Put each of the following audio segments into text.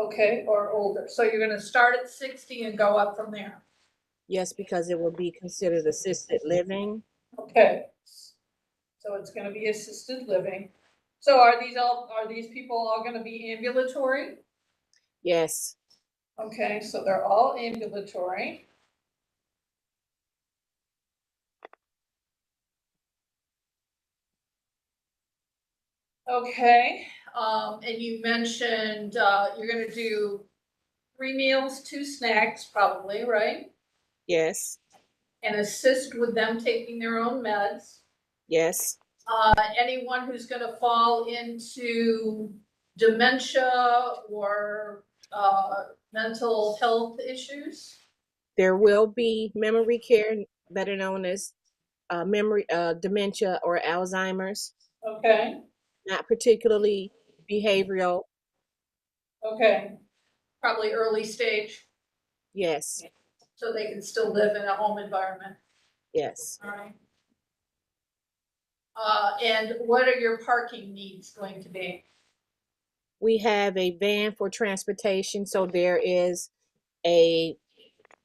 Okay, or older. So you're gonna start at 60 and go up from there. Yes, because it will be considered assisted living. Okay. So it's gonna be assisted living. So are these people all gonna be ambulatory? Yes, Okay, so they're all ambulatory. Okay, and you mentioned, you're gonna do 3 meals, 2 snacks, probably, right? yes, And assist with them taking their own meds. yes. Anyone who's gonna fall into dementia or, mental health issues? There will be memory care, better known as memory dementia or Alzheimer's, Okay, not particularly behavioral. okay, probably early stage, Yes, so they can still live in a home environment, yes. all right? And what are your parking needs going to be? We have a van for transportation, so there is a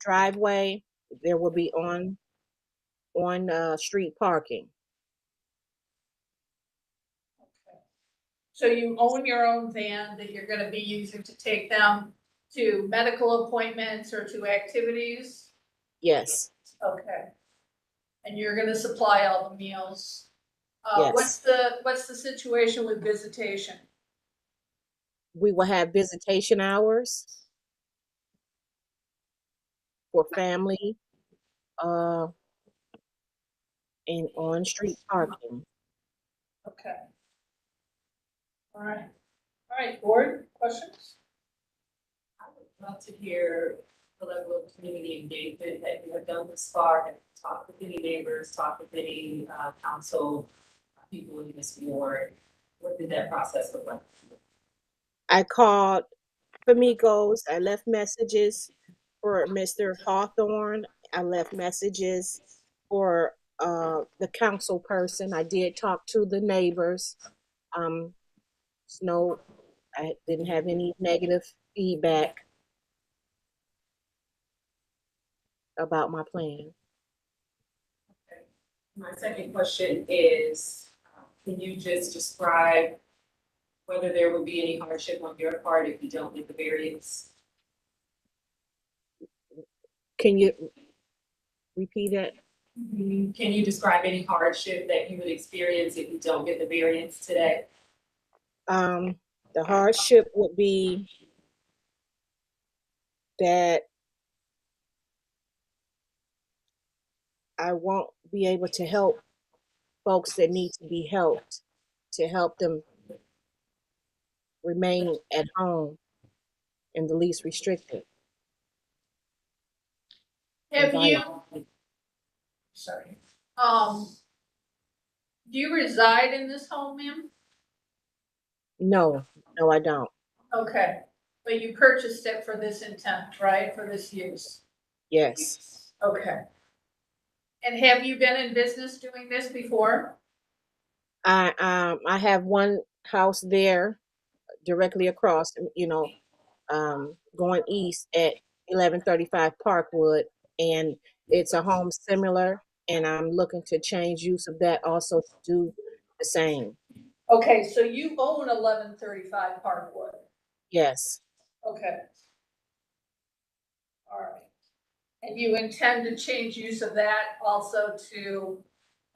driveway. There will be on street parking. So you own your own van that you're gonna be using to take them to medical appointments or to activities? Yes, Okay. And you're gonna supply all the meals. yes. What's the situation with visitation? We will have visitation hours for family uh, and on street parking. Okay, all right. All right, board, questions? I would love to hear the level of community engagement that you have done thus far. Have you talked with any neighbors, talked with any council people in this ward? What did that process look like? I called Famigos. I left messages for Mr. Hawthorne. I left messages for the council person. I did talk to the neighbors. Um, no, I didn't have any negative feedback about my plan. My second question is, can you just describe whether there would be any hardship on your part if you don't get the variance? Can you repeat it? Can you describe any hardship that you would experience if you don't get the variance today? The hardship would be that I won't be able to help folks that need to be helped, to help them remain at home in the least restricted Have you, environment. sorry, do you reside in this home, ma'am? No, no, I don't. Okay, but you purchased it for this intent, right, for this use? Yes, Okay. And have you been in business doing this before? I have one house there directly across, going east at 1135 Parkwood, and it's a home similar, and I'm looking to change use of that also to do the same. Okay, so you own 1135 Parkwood. Yes, Okay. All right. And you intend to change use of that also to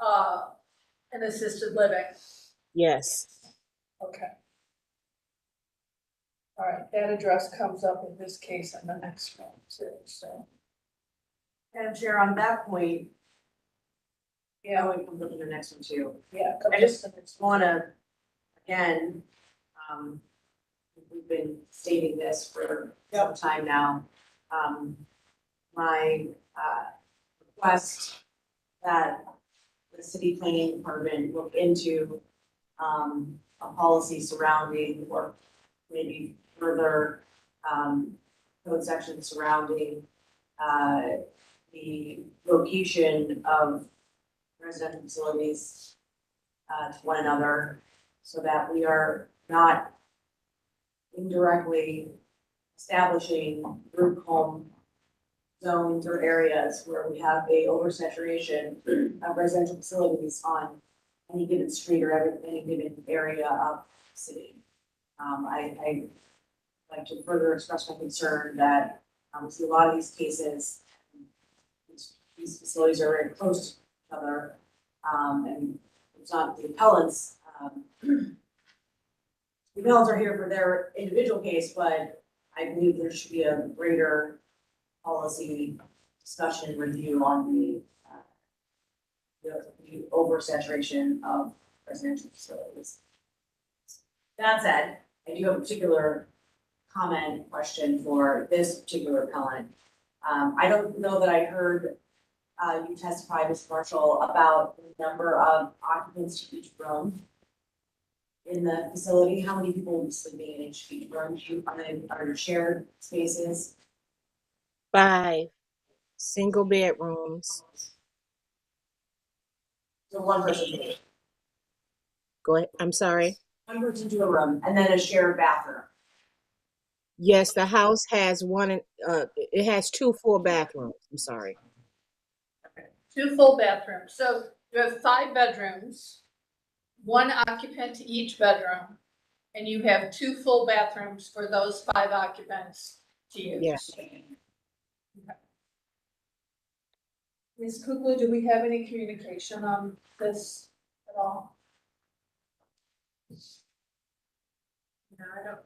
uh, an assisted living? yes. Okay. All right, that address comes up in this case in the next one too, so. And Chair, on that point, Yeah, we can look at the next one too. yeah. I just wanna, again, we've been stating this for some time now. My request that the city planning department look into a policy surrounding or maybe further code sections surrounding the location of residential facilities to one another so that we are not indirectly establishing group home zones or areas where we have a oversaturation of residential facilities on any given street or any given area of the city. I like to further express my concern that we see a lot of these cases. These facilities are very close to each other, and it's not the appellants. The appellants are here for their individual case, but I believe there should be a greater policy discussion and review on the oversaturation of residential facilities. That said, I do have a particular question for this particular appellant. I don't know that I heard you testify, Ms. Marshall, about the number of occupants to each room in the facility. How many people will be sleeping in each room? Are shared spaces? 5 single bedrooms. So one person, Go ahead. I'm sorry. one person to a room, and then a shared bathroom. Yes, the house has it has 2 full bathrooms. I'm sorry. 2 full bathrooms, so you have 5 bedrooms, 1 occupant to each bedroom, and you have 2 full bathrooms for those 5 occupants to use. Yes. Okay. Ms. Kukla, do we have any communication on this at all? No,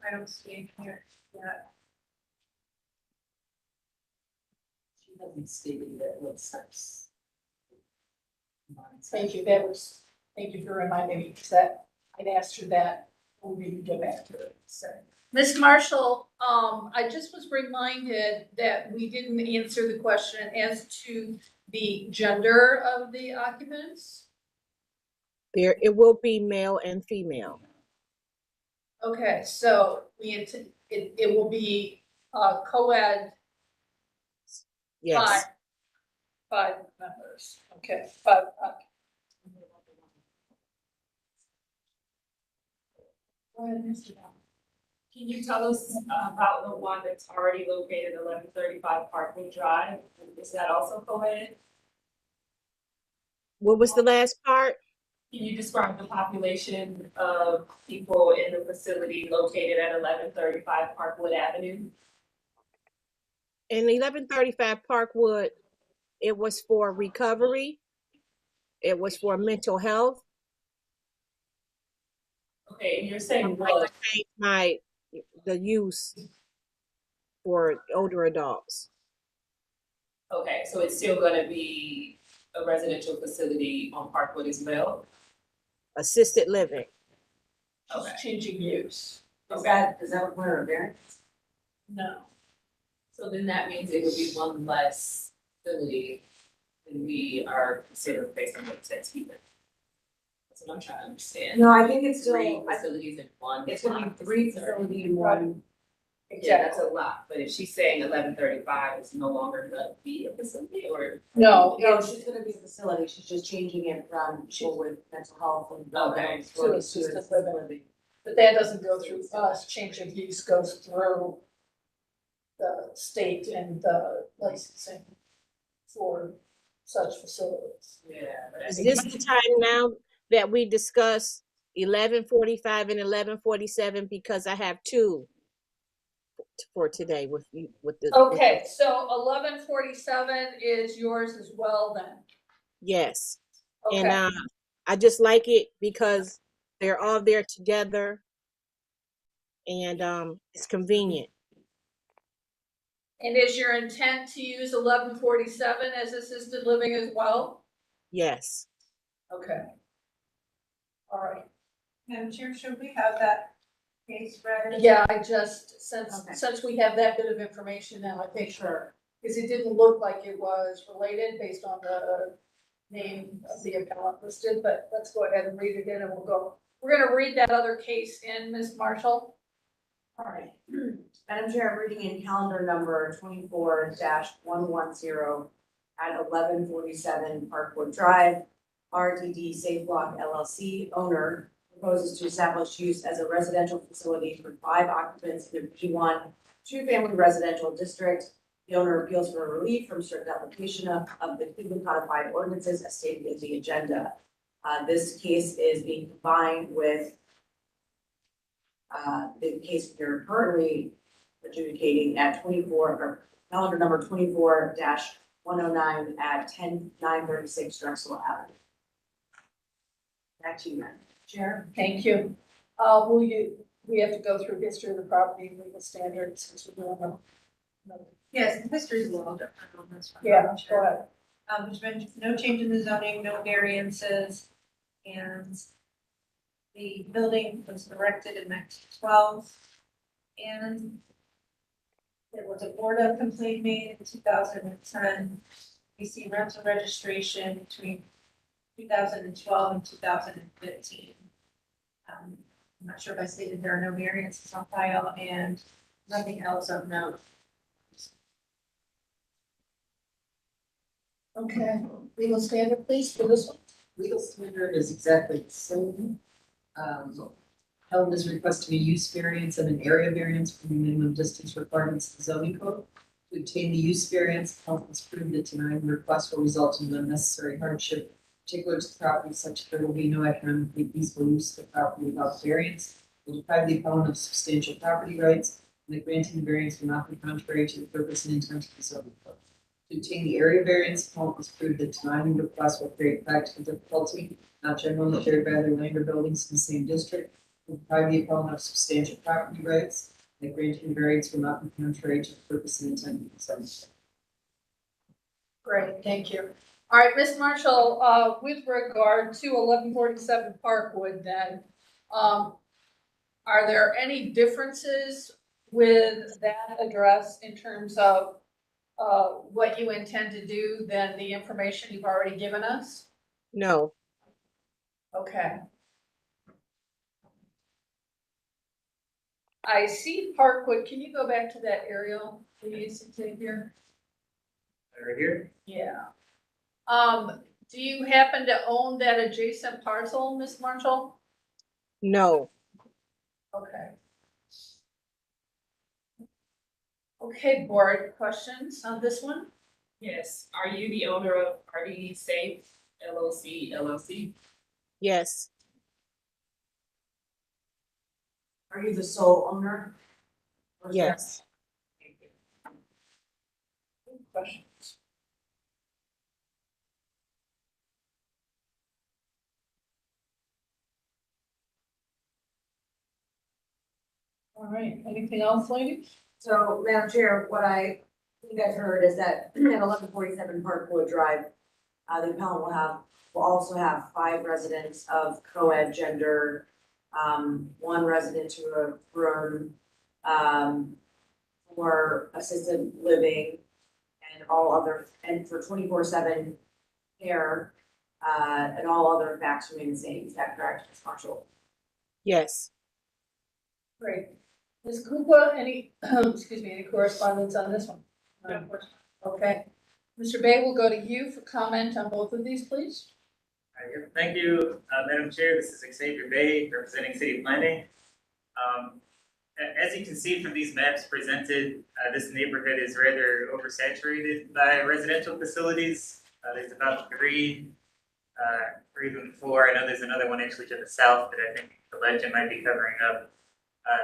I don't see it here yet. She hasn't stated that what sense. Thank you, thank you for reminding me, because I'd asked her that when we get back to it, so. Ms. Marshall, I just was reminded that we didn't answer the question as to the gender of the occupants. It will be male and female. Okay, so it will be co-ed. Yes. 5 members, okay, 5. Go ahead, Mr. Brown. Can you tell us about the one that's already located 1135 Parkwood Drive? Is that also co-ed? What was the last part? Can you describe the population of people in the facility located at 1135 Parkwood Avenue? In 1135 Parkwood, it was for recovery. It was for mental health. Okay, and you're saying I what? changed the use for older adults. Okay, so it's still gonna be a residential facility on Parkwood as well? Assisted living. Okay. Just changing use. Does that require a variance? No. So then that means it would be one less facility than we are considering based on what it says here. That's what I'm trying to understand. No, I think it's Three still, facilities in one. it's gonna be 3 facilities in one. Yeah, that's a lot, but if she's saying 1135 is no longer gonna be a facility or? No, No, she's gonna be a facility, she's just changing it from people with mental health and. Okay. To assisted living. But that doesn't go through us, change of use goes through the state and the licensing for such facilities. Yeah. But I Is think- this the time now that we discuss 1145 and 1147? Because I have 2 for today with you, with the. Okay, so 1147 is yours as well then? Yes. And Okay, I just like it because they're all there together, and it's convenient. and is your intent to use 1147 as assisted living as well? Yes. Okay. All right. Madam Chair, should we have that case read? Yeah, I just, Okay. since we have that bit of information now, I think, sure, because it didn't look like it was related based on the name of the appellant listed, but let's go ahead and read it in and we'll go. We're gonna read that other case in, Ms. Marshall. All right. Madam Chair, I'm reading in calendar number 24-110 at 1147 Parkwood Drive, RDD Safe Block LLC, owner, proposes to establish use as a residential facility for 5 occupants in the P1 two-family residential district. The owner appeals for relief from certain application of the Cleveland codified ordinances as stated in the agenda. This case is being combined with the case we are currently adjudicating at 24, or calendar number 24-109 at 10936 Drexel Avenue. Back to you, Madam Chair. Thank you. We have to go through history of the property and legal standards since we're doing them. Yes, the history is a little different on this one. Yeah, go ahead. There's been no change in the zoning, no variances, and the building was erected in 1912. And there was a board of complaint made in 2010. We see rental registration between 2012 and 2015. I'm not sure if I stated there are no variances on file and nothing else of note. Okay, legal standard, please, for this one. Legal standard is exactly the same. Helen is requesting a use variance and an area variance from the minimum distance requirements of the zoning code. To obtain the use variance, Helen has proved that denying the request will result in unnecessary hardship, particular to the property such that there will be no economically feasible use of the property without variance. Will deprive the appellant of substantial property rights, and the granting the variance will not be contrary to the purpose and intent of the zoning code. To obtain the area variance, Helen has proved that denying the request will create practical difficulty not generally shared by other land or buildings in the same district, will deprive the appellant of substantial property rights, and the granting the variance will not be contrary to the purpose and intent of the zoning code. Great, thank you. All right, Ms. Marshall, with regard to 1147 Parkwood then, are there any differences with that address in terms of what you intend to do than the information you've already given us? No. Okay. I see Parkwood. Can you go back to that aerial, please, Xavier? Right here? Yeah. Do you happen to own that adjacent parcel, Miss Marshall? No. Okay. Okay, board, questions on this one? Yes, are you the owner of RD Safe LLC? Yes. Are you the sole owner? Or is there- Yes. Questions? All right, anything else, ladies? So, Madam Chair, what I think I've heard is that at 1147 Parkwood Drive, the appellant will also have 5 residents of co-ed gender, 1 resident to a room, for assisted living and all other, and for 24/7 care, and all other facts remain the same. Is that correct, Ms. Marshall? Yes. Great. Ms. Kukla, any, excuse me, any correspondence on this one? No. Okay. Mr. Bay, we'll go to you for comment on both of these, please. Thank you, Madam Chair. This is Xavier Bay, representing City Planning. As you can see from these maps presented, this neighborhood is rather oversaturated by residential facilities. There's about 3, or even 4. I know there's another one actually to the south that I think the legend might be covering up,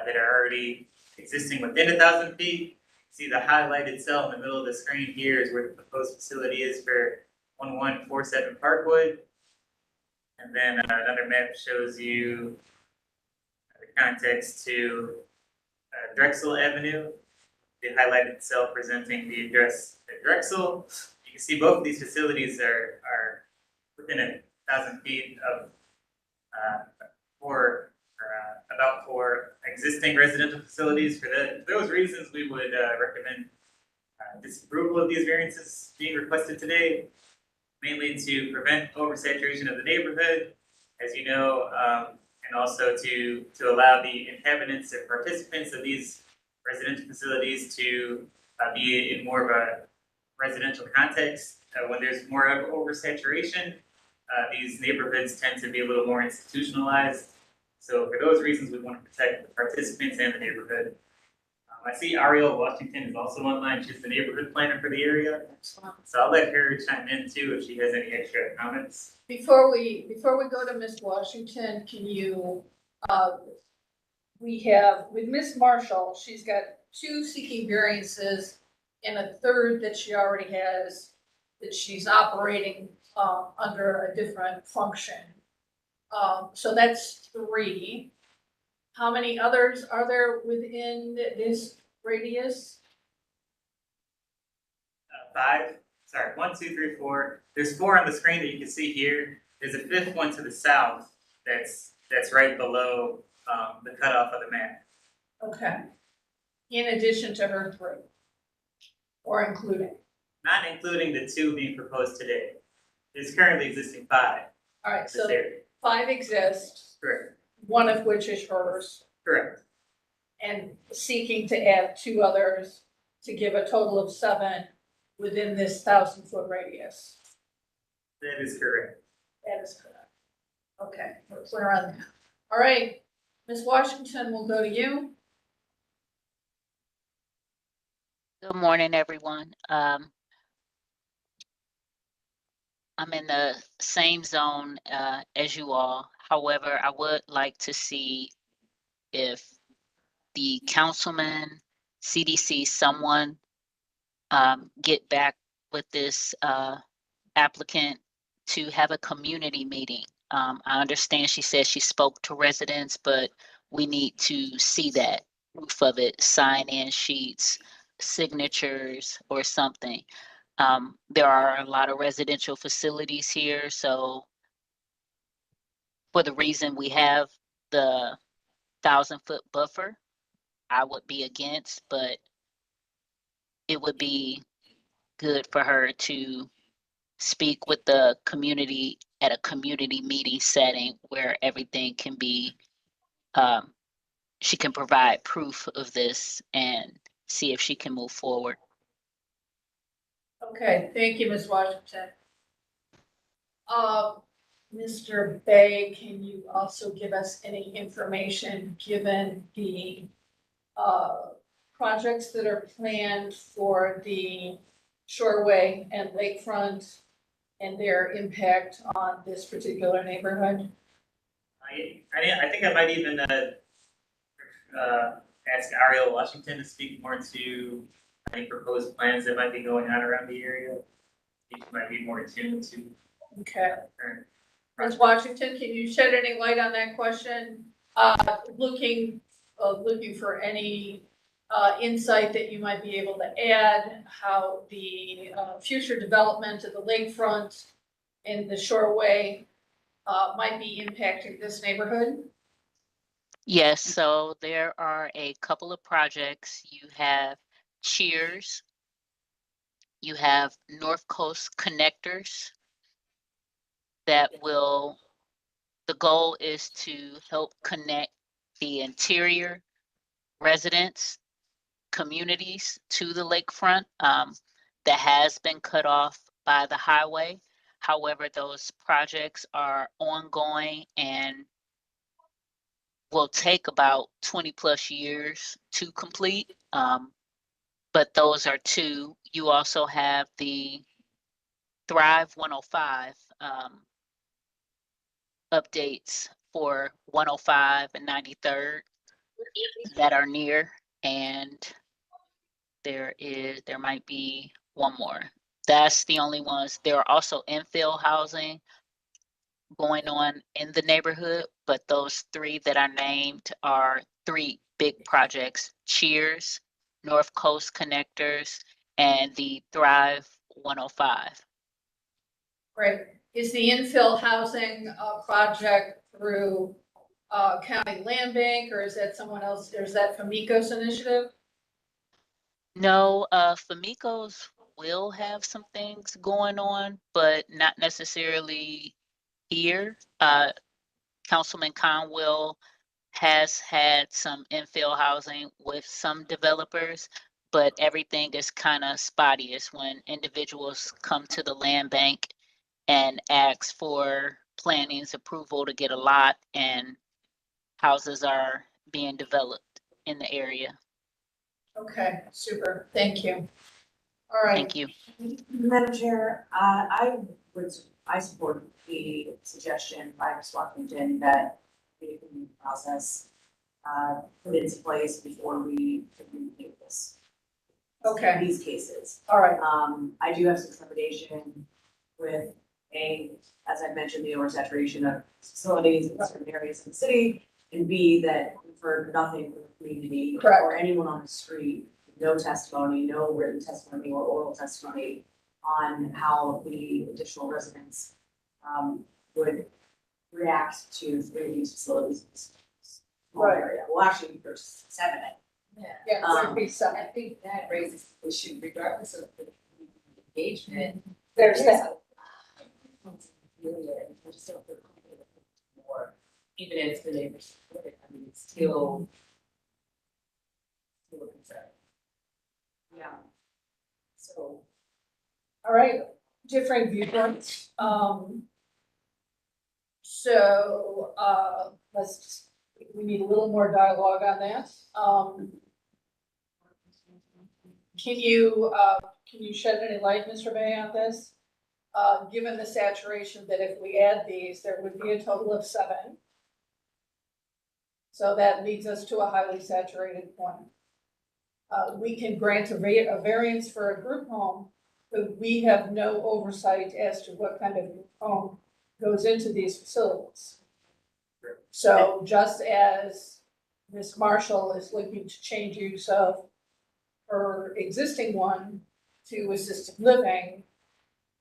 that are already existing within 1,000 feet. See the highlighted cell in the middle of the screen here is where the proposed facility is for 1147 Parkwood. And then another map shows you the context to Drexel Avenue, the highlighted cell presenting the address at Drexel. You can see both of these facilities are within 1,000 feet of about 4 existing residential facilities. For those reasons, we would recommend disapproval of these variances being requested today, mainly to prevent oversaturation of the neighborhood, as you know, and also to allow the inhabitants or participants of these residential facilities to be in more of a residential context. When there's more of oversaturation, these neighborhoods tend to be a little more institutionalized. So for those reasons, we want to protect the participants and the neighborhood. I see Ariel Washington is also online. She's the neighborhood planner for the area. So I'll let her chime in too if she has any extra comments. Before we go to Ms. Washington, can you, we have, with Ms. Marshall, she's got 2 seeking variances and a third that she already has, that she's operating, under a different function. So that's 3. How many others are there within this radius? 5, sorry, 1, 2, 3, 4. There's 4 on the screen that you can see here. There's a 5th one to the south that's right below the cutoff of the map. Okay. In addition to her 3? Or including? Not including the 2 being proposed today. There's currently existing 5 All right, in this so area. 5 exist, Correct. one of which is hers, Correct. and seeking to add 2 others to give a total of 7 within this 1,000-foot radius. That is correct. That is correct. Okay, we're clear on that. All right, Ms. Washington, we'll go to you. Good morning, everyone. I'm in the same zone as you all. However, I would like to see if the councilman, CDC, someone get back with this applicant to have a community meeting. I understand she said she spoke to residents, but we need to see that proof of it, sign-in sheets, signatures, or something. There are a lot of residential facilities here, so for the reason we have the 1,000-foot buffer, I would be against, but it would be good for her to speak with the community at a community meeting setting where everything can be, she can provide proof of this and see if she can move forward. Okay, thank you, Ms. Washington. Mr. Bay, can you also give us any information, given the projects that are planned for the Shoreway and Lakefront and their impact on this particular neighborhood? I think I might even ask Ariel Washington to speak more to any proposed plans that might be going on around the area. He might be more attuned to Okay. current. Ms. Washington, can you shed any light on that question? Looking for any insight that you might be able to add, how the future development of the lakefront and the Shoreway might be impacting this neighborhood? Yes, so there are a couple of projects. You have Cheers, you have North Coast Connectors that will, the goal is to help connect the interior residents, communities to the lakefront that has been cut off by the highway. However, those projects are ongoing and will take about 20 plus years to complete. But those are 2. You also have the Thrive 105 updates for 105 and 93rd that are near, and there might be one more. That's the only ones. There are also infill housing going on in the neighborhood, but those 3 that are named are 3 big projects: Cheers, North Coast Connectors, and the Thrive 105. Great. Is the infill housing project through County Land Bank, or is that someone else, or is that Famicos initiative? No, Famicos will have some things going on, but not necessarily here. Councilman Conwell has had some infill housing with some developers, but everything is kind of spotty. It's when individuals come to the land bank and ask for planning's approval to get a lot, and houses are being developed in the area. Okay, super, thank you. All right. Thank you. Madam Chair, I support the suggestion by Ms. Watkington that the community process, put into place before we communicate this. Okay. These cases. All right, I do have some trepidation with as I mentioned, the oversaturation of facilities in certain areas of the city. And B, that we've heard nothing from the community Correct. or anyone on the street, no testimony, no written testimony or oral testimony on how the additional residents, would react to three of these facilities in this small Right. area. Well, actually, there's 7. yeah, there'd be some, I think that raises the issue regardless of the engagement. there's that. I just don't feel comfortable more, even if the neighbors support it, I mean, it's still a concern. Yeah. So, All right, different viewpoints. So, let's just, we need a little more dialogue on that. Can you shed any light, Mr. Bay, on this? Given the saturation that if we add these, there would be a total of 7. So that leads us to a highly saturated point. We can grant a variance for a group home, but we have no oversight as to what kind of group home goes into these facilities. So just as Ms. Marshall is looking to change use of her existing one to assisted living,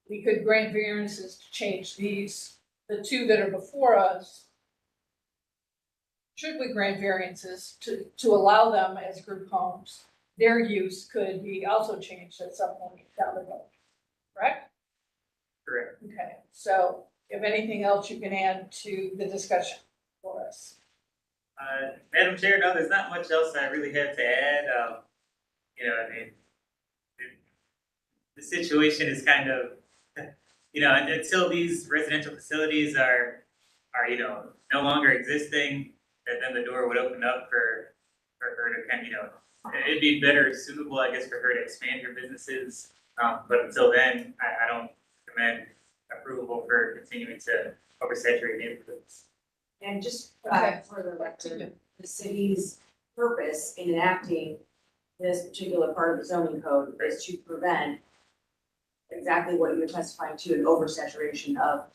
we could grant variances to change these, the 2 that are before us. Should we grant variances to allow them as group homes, their use could be also changed at some point down the road, correct? Correct. Okay, so if anything else you can add to the discussion for us? Madam Chair, no, there's not much else I really have to add. I mean, the situation is kind of, until these residential facilities are, no longer existing, then the door would open up for her to kind of, it'd be better suitable, I guess, for her to expand her businesses. But until then, I don't recommend approval for continuing to oversaturate neighborhoods. And just Okay. for the record, the city's purpose in enacting this particular part of the zoning code is to prevent exactly what you're testifying to, an oversaturation of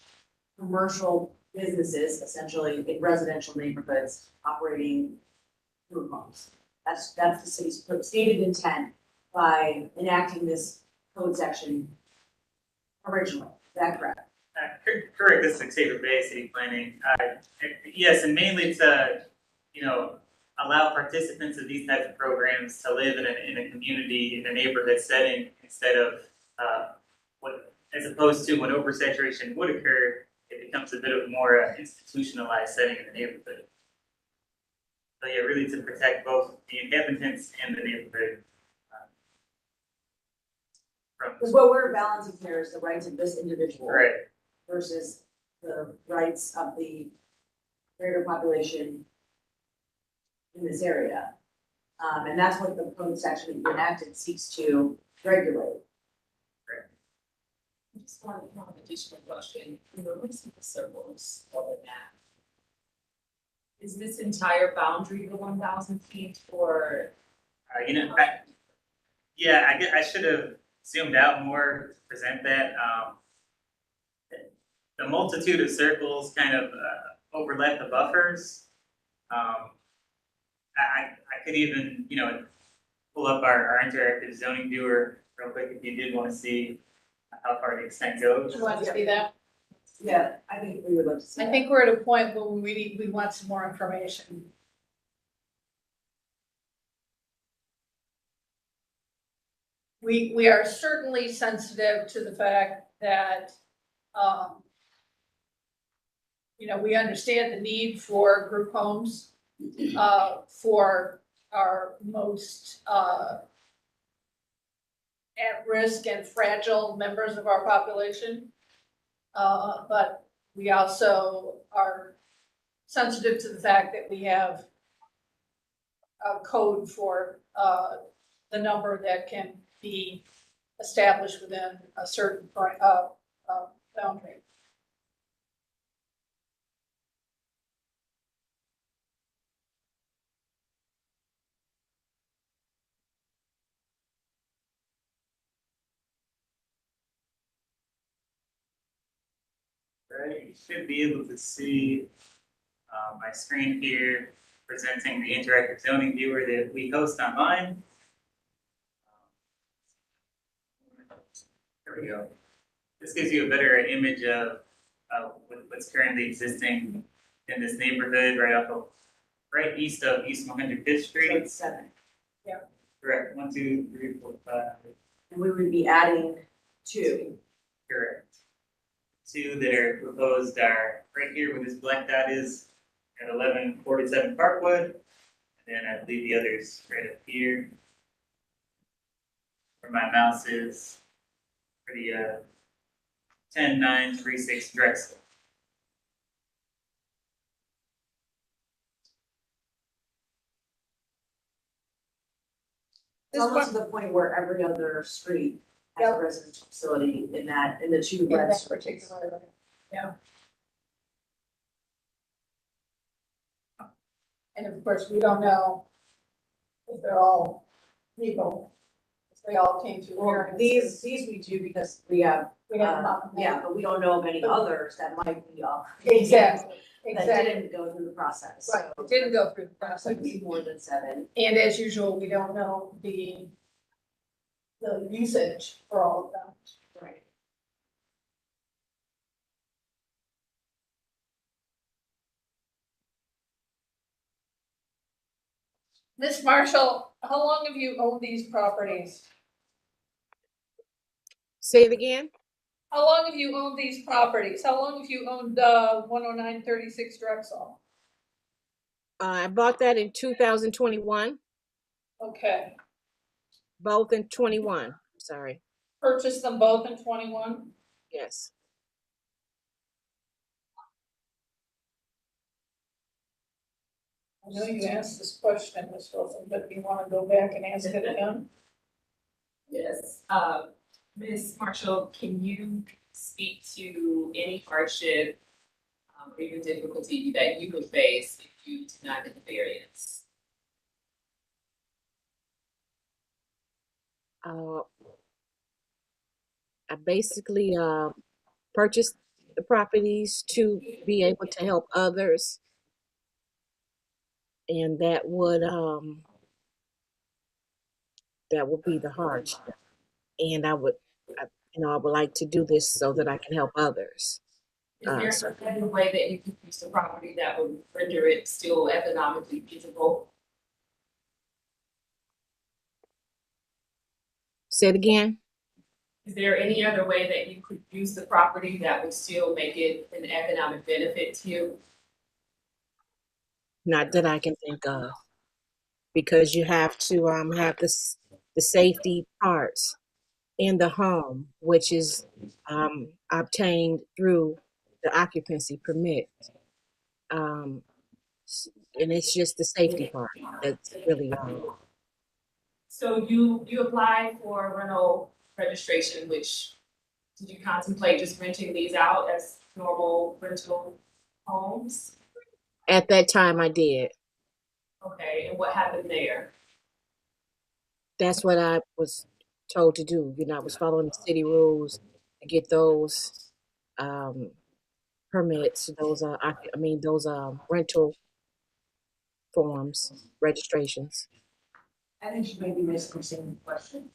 commercial businesses, essentially in residential neighborhoods, operating group homes. That's the city's stated intent by enacting this code section originally. Is that correct? Correct, this is Xavier Bay City Planning. Yes, and mainly to, allow participants of these types of programs to live in a community, in a neighborhood setting, instead of, as opposed to when oversaturation would occur, it becomes a bit of more institutionalized setting in the neighborhood. So yeah, really to protect both the inhabitants and the neighborhood. Because what we're balancing here is the rights of this individual Right. versus the rights of the greater population in this area. And that's what the code section enacted seeks to regulate. I just want to have an additional question, what's the circles of the map? Is this entire boundary the 1,000 feet or? I guess I should have zoomed out more to present that. The multitude of circles kind of overlap the buffers. I could even, pull up our interactive zoning viewer real quick if you did want to see how far the extent goes. Do you want to see that? Yeah, I think we would love to see I that. think we're at a point where we want some more information. We are certainly sensitive to the fact that, we understand the need for group homes, for our most, at-risk and fragile members of our population. But we also are sensitive to the fact that we have a code for, the number that can be established within a certain, boundary. Right, you should be able to see my screen here presenting the interactive zoning viewer that we host online. There we go. This gives you a better image of what's currently existing in this neighborhood right east of East 105th So Street. it's 7. Correct, 1, 2, 3, 4, 5. And we would be adding 2. Correct. 2 that are proposed are right here where this black dot is at 1147 Parkwood. And then I believe the others right up here. Where my mouse is for the 10936 Drexel. It's almost to the point where every other street has a residential facility in the 2 In red that streets. particular, yeah. And of course, we don't know if they're all legal, if they all came through Well, variances. these we do because we have, We have not. yeah, but we don't know of any others that might be, Exactly, that exactly. didn't go through the process. Right, So it didn't go through the there process. could be more than 7. And as usual, we don't know the usage for all of them. Right. Miss Marshall, how long have you owned these properties? Say it again. How long have you owned these properties? How long have you owned 10936 Drexel? I bought that in 2021, Okay, both in 21. Sorry. purchased them both in 21? Yes. I know you asked this question, Ms. Wilson, but do you want to go back and ask it again? Yes, Ms. Marshall, can you speak to any hardship or even difficulty that you would face if you denied the variance? I basically purchased the properties to be able to help others, and that would be the hardship. And I would like to do this so that I can help others. Is there any way that you could use the property that would render it still economically feasible? Say it again. Is there any other way that you could use the property that would still make it an economic benefit to you? Not that I can think of, because you have to have the safety parts in the home, which is obtained through the occupancy permit. And it's just the safety part that's really So you applied for rental registration, which did you contemplate just renting these out as normal rental homes? at that time I did. Okay, and what happened there? That's what I was told to do. I was following the city rules to get those permits, those those rental forms, registrations. I think she may be missing the same question.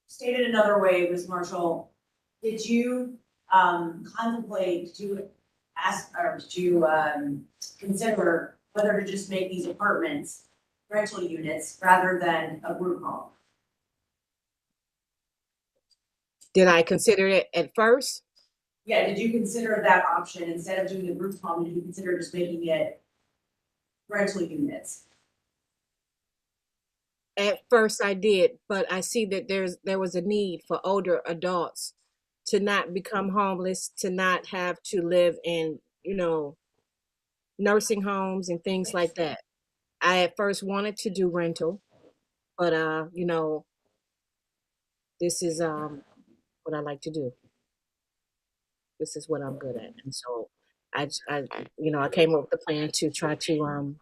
Stated another way, Ms. Marshall, did you contemplate, did you ask, or did you consider whether to just make these apartments rental units rather than a group home? Did I consider it at first? Yeah, did you consider that option instead of doing a group home? Did you consider just making it rental units? At first I did, but I see that there was a need for older adults to not become homeless, to not have to live in you know, nursing homes and things like that. I at first wanted to do rental, but you know, this is what I like to do. This is what I'm good at. And so I you know, I came up with a plan to try to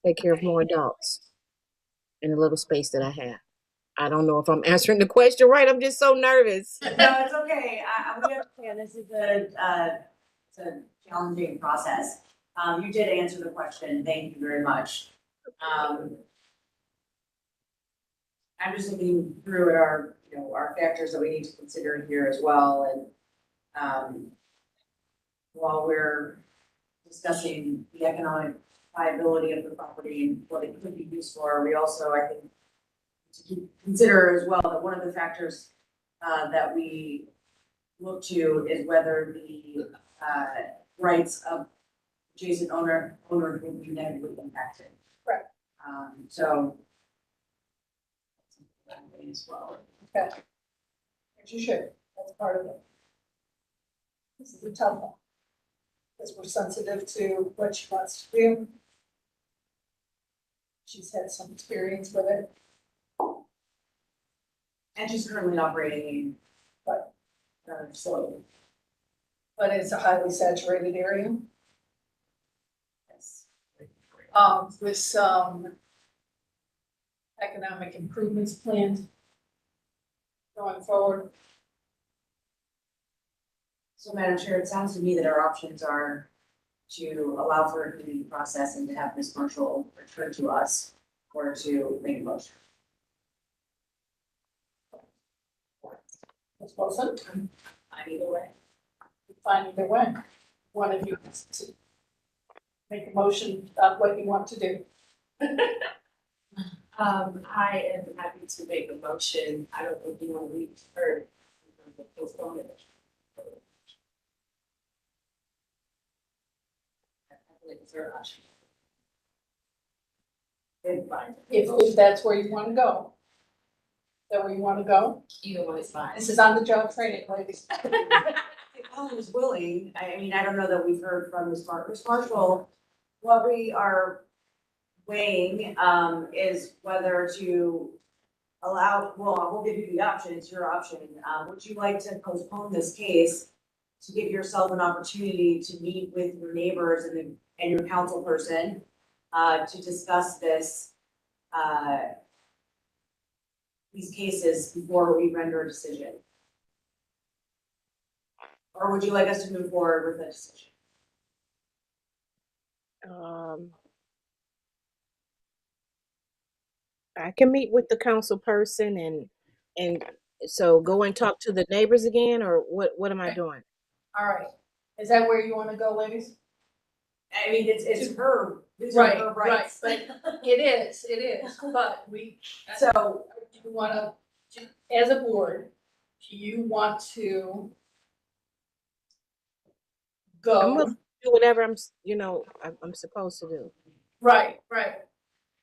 take care of more adults in a little space that I have. I don't know if I'm answering the question right. I'm just so nervous. No, it's okay. We understand this is it's a challenging process. You did answer the question. Thank you very much. I'm just looking through at our, you know, our factors that we need to consider here as well. And, while we're discussing the economic viability of the property and what it could be used for, we also, I think, consider as well that one of the factors that we look to is whether the rights of adjacent owners will be negatively impacted. Correct. So that way as well. Okay. As you should, that's part of it. This is a tough one. Because we're sensitive to what she wants to do. She's had some experience with it. And she's currently operating But- another facility. But it's a highly saturated area. Yes. With some economic improvements planned going forward. So Madam Chair, it sounds to me that our options are to allow for a community process and to have Ms. Marshall return to us or to make a motion. Ms. Wilson, Fine either way. fine either way. One of you has to make a motion of what you want to do. I am happy to make a motion. I don't think you want to leave her. Postpone it. I believe it's her option. It's fine. If that's where you want to go. Is that where you want to go? Either one is fine. This is on the job training, ladies. If Helen is willing, I mean, I don't know that we've heard from Ms. Marshall. What we are weighing, is whether to allow, well, we'll give you the option, it's your option. Would you like to postpone this case to give yourself an opportunity to meet with your neighbors and your council person, to discuss these cases before we render a decision? Or would you like us to move forward with a decision? I can meet with the council person and so go and talk to the neighbors again, or what am I doing? All right. Is that where you want to go, ladies? I mean, it's her, these are her rights. Right, but it is, but we, So, you wanna, as a board, do you want to I'm go? gonna do whatever I'm supposed to do. Right.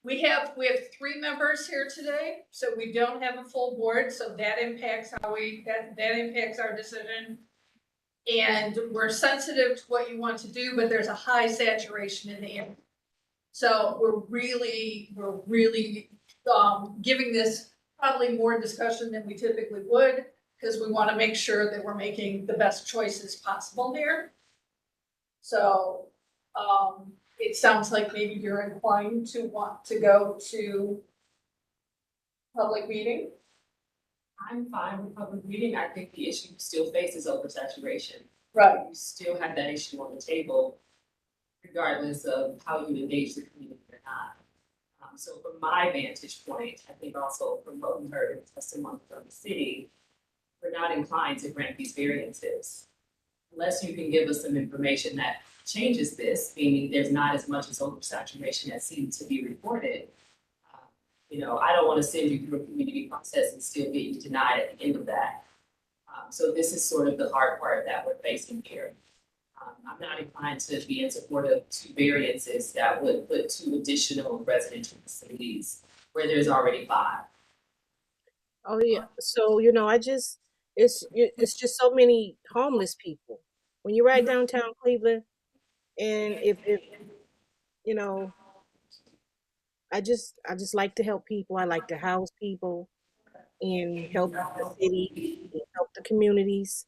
We have 3 members here today, so we don't have a full board, so that impacts that impacts our decision. And we're sensitive to what you want to do, but there's a high saturation in the area. So we're really giving this probably more discussion than we typically would, because we want to make sure that we're making the best choices possible here. So, it sounds like maybe you're inclined to want to go to public meeting. I'm fine with public meeting. I think the issue still faces oversaturation. Right. You still have that issue on the table, regardless of how you engage the community or not. So from my vantage point, I think also from what we heard in testimony from the city, we're not inclined to grant these variances. Unless you can give us some information that changes this, meaning there's not as much as oversaturation as seems to be reported. I don't want to send you through a community process and still get you denied at the end of that. So this is sort of the hard part that we're facing here. I'm not inclined to be in support of 2 variances that would put 2 additional residential facilities where there's already 5. Oh yeah. So it's just so many homeless people. When you're right downtown Cleveland, And if you know, I just like to help people. I like to house people and help the city and help the communities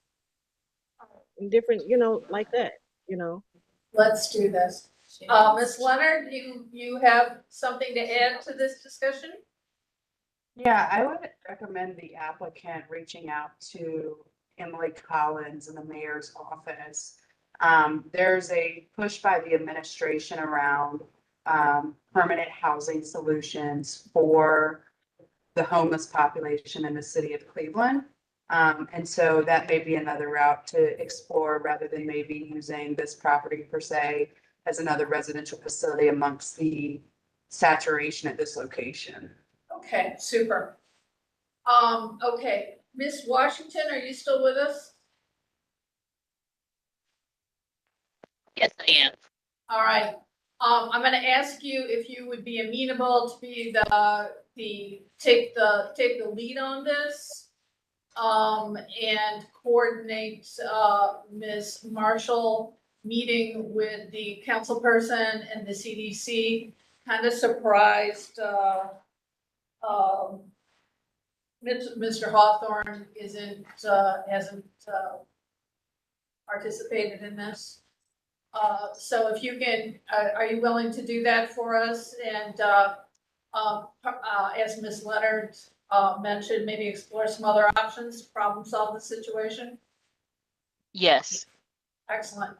and different, like that, you know. Let's do this. Ms. Leonard, you have something to add to this discussion? Yeah, I would recommend the applicant reaching out to Emily Collins in the mayor's office. There's a push by the administration around permanent housing solutions for the homeless population in the city of Cleveland. And so that may be another route to explore rather than maybe using this property per se as another residential facility amongst the saturation at this location. Okay, super. Okay, Ms. Washington, are you still with us? Yes, I am. All right, I'm gonna ask you if you would be amenable to be take the lead on this. And coordinate, Ms. Marshall meeting with the council person and the CDC. Kind of surprised, Mr. Hawthorne hasn't participated in this. So if you can, are you willing to do that for us? And, as Ms. Leonard, mentioned, maybe explore some other options, to problem solve the situation? Yes. Excellent.